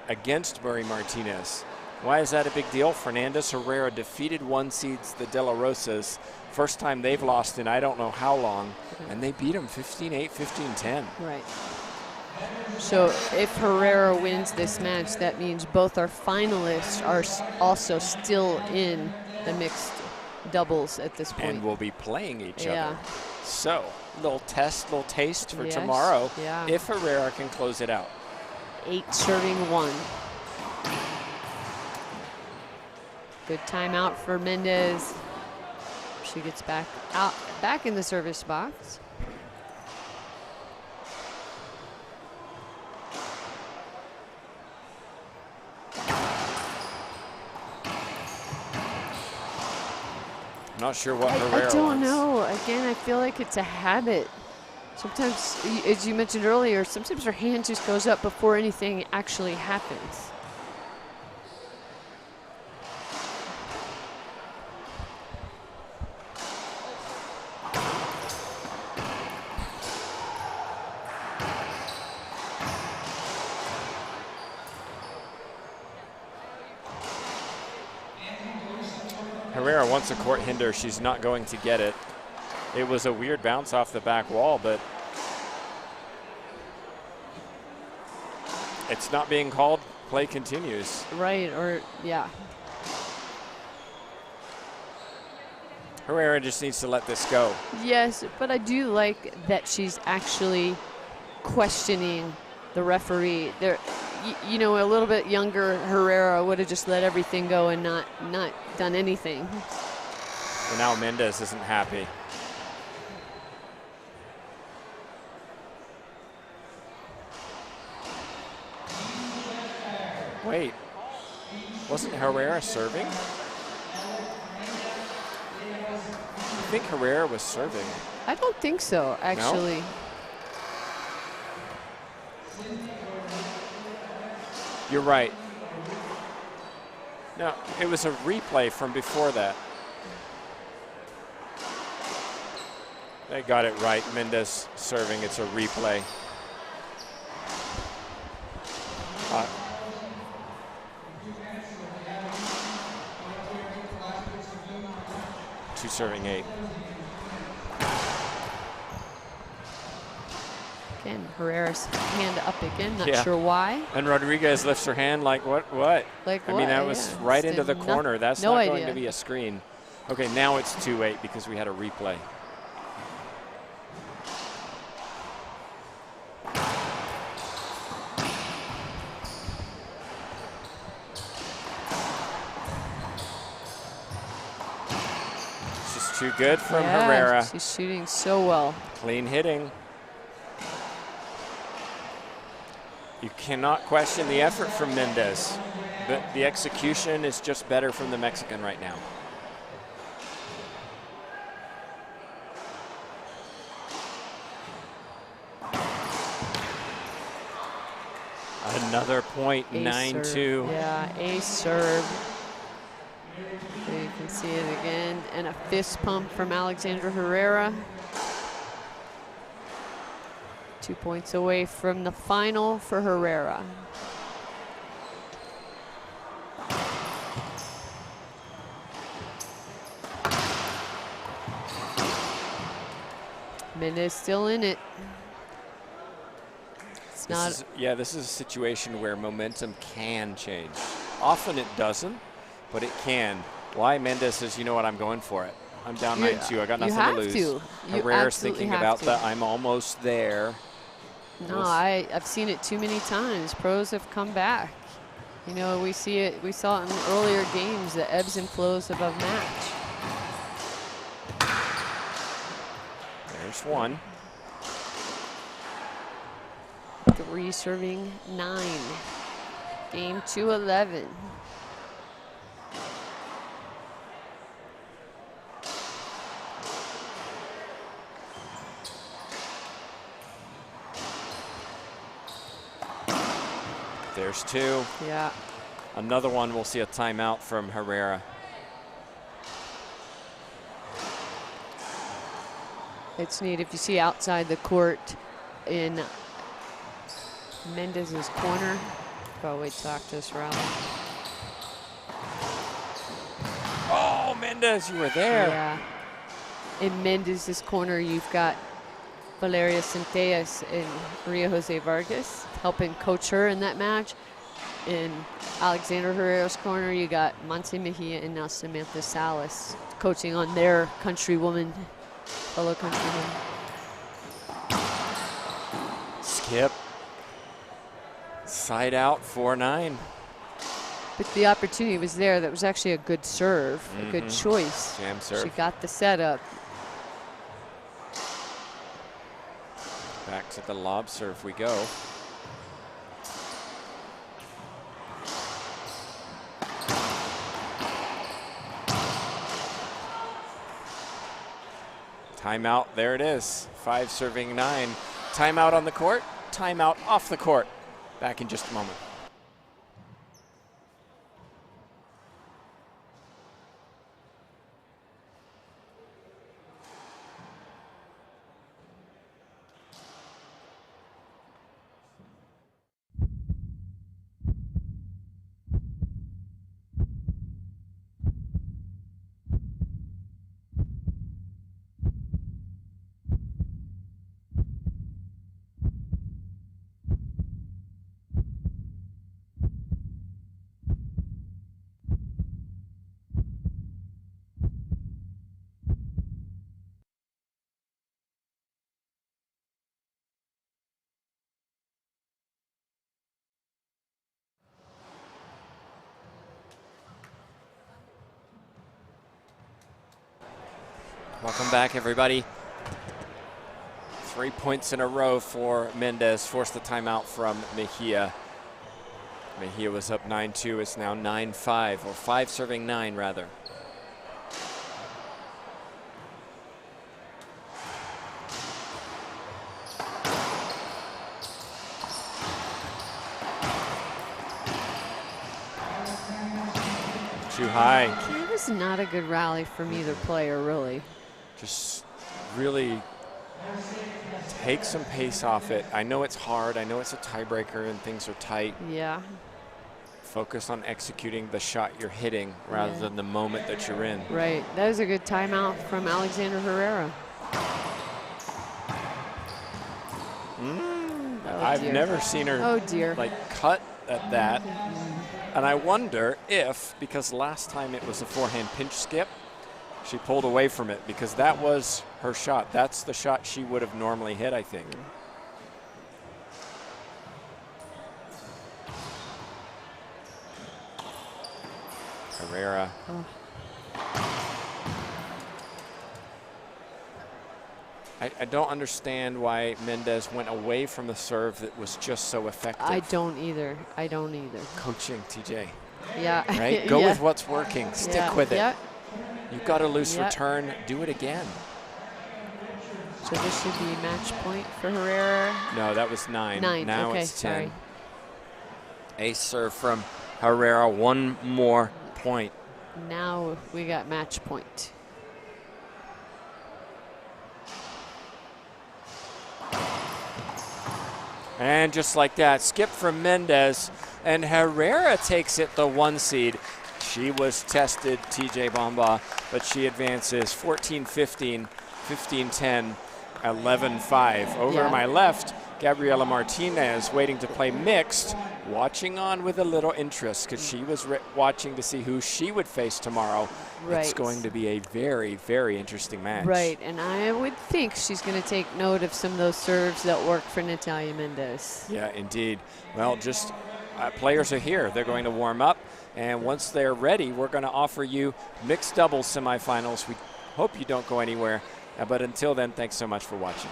against Murray Martinez. Why is that a big deal? Fernandez Herrera defeated 1 seeds, the De La Rosas. First time they've lost in I don't know how long, and they beat them 15-8, 15-10. Right. So if Herrera wins this match, that means both our finalists are also still in the mixed doubles at this point. And will be playing each Yeah. other. So, little taste for Yes. tomorrow Yeah. if Herrera can close it out. 8 serving 1. Good timeout for Mendez. She gets back in the service box. I'm not sure what Herrera I don't wants. know. Again, I feel like it's a habit. Sometimes, as you mentioned earlier, sometimes her hand just goes up before anything actually happens. Herrera wants a court hinder. She's not going to get it. It was a weird bounce off the back wall, but it's not being called. Play continues. Right, or yeah. Herrera just needs to let this go. Yes, but I do like that she's actually questioning the referee. There, you know, a little bit younger Herrera would have just let everything go and not done anything. Well, now Mendez isn't happy. Wait, wasn't Herrera serving? I think Herrera was serving. I don't think so, actually. No? You're right. No, it was a replay from before that. They got it right. Mendez serving. It's a replay. Two serving 8. Again, Herrera's hand up again. Not Yeah. sure why. And Rodriguez lifts her hand like, what? Like I what? mean, that was Yeah, right just into the did corner. That's no not idea. going to be a screen. Okay, now it's 2-8 because we had a replay. It's just too good from Yeah, Herrera. she's shooting so well. Clean hitting. You cannot question the effort from Mendez. The execution is just better from the Mexican right now. Another point, Ace 9-2. serve. Yeah, ace serve. There you can see it again. And a fist pump from Alexandra Herrera. 2 points away from the final for Herrera. Mendez still in it. It's not. This is a situation where momentum can change. Often it doesn't, but it can. Why? Mendez says, you know what, I'm going for it. I'm down 9-2. I got nothing to lose. You Herrera's thinking about to. that. I'm almost there. No, I've seen it too many times. Pros have come back. You know, we see it. We saw it in earlier games, the ebbs and flows of a match. There's one. 3 serving 9. Game 2-11. There's 2. Yeah. Another one, we'll see a timeout from Herrera. It's neat if you see outside the court in Mendez's corner. Probably talk to us, Raleigh. Oh, Mendez, you were there. Yeah. In Mendez's corner, you've got Valeria Centellas and Maria Jose Vargas helping coach her in that match. In Alexandra Herrera's corner, you got Monse Mejia and now Samantha Salas coaching on their countrywoman, fellow countrywoman. Skip. Side out, 4-9. But the opportunity was there. That was actually a good serve, a good choice. Jam serve. She got the setup. Back to the lob serve we go. Timeout, there it is. 5 serving 9. Timeout on the court, timeout off the court. Back in just a moment. Welcome back, everybody. 3 points in a row for Mendez. Forced the timeout from Mejia. Mejia was up 9-2. It's now 9-5, or 5 serving 9, rather. Too high. It was not a good rally from either player, really. Just really take some pace off it. I know it's hard. I know it's a tiebreaker and things are tight. Yeah. Focus on executing the shot you're hitting rather than the moment that you're in. Right. That was a good timeout from Alexandra Herrera. I've never seen her like cut at that. And I wonder if, because last time it was a forehand pinch skip, she pulled away from it because that was her shot. That's the shot she would have normally hit, I think. Herrera. I don't understand why Mendez went away from the serve that was just so effective. I don't either. I don't either. Coaching, TJ. Yeah. Right? Go with what's working. Stick with it. Yeah. You've got a loose return. Do it again. So this should be match point for Herrera. No, that was 9. Now okay, it's 10. Sorry. Ace serve from Herrera. One more point. Now we got match point. And just like that, skip from Mendez, and Herrera takes it the 1 seed. She was tested, TJ Bamba, but she advances 14-15, 15-10, 11-5. Over to my left, Gabriela Martinez waiting to play mixed, watching on with a little interest because she was watching to see who she would face tomorrow. Right. It's going to be a very, very interesting match. Right, and I would think she's going to take note of some of those serves that work for Natalia Mendez. Yeah, indeed. Well, just players are here. They're going to warm up, and once they're ready, we're going to offer you mixed doubles semifinals. We hope you don't go anywhere, but until then, thanks so much for watching.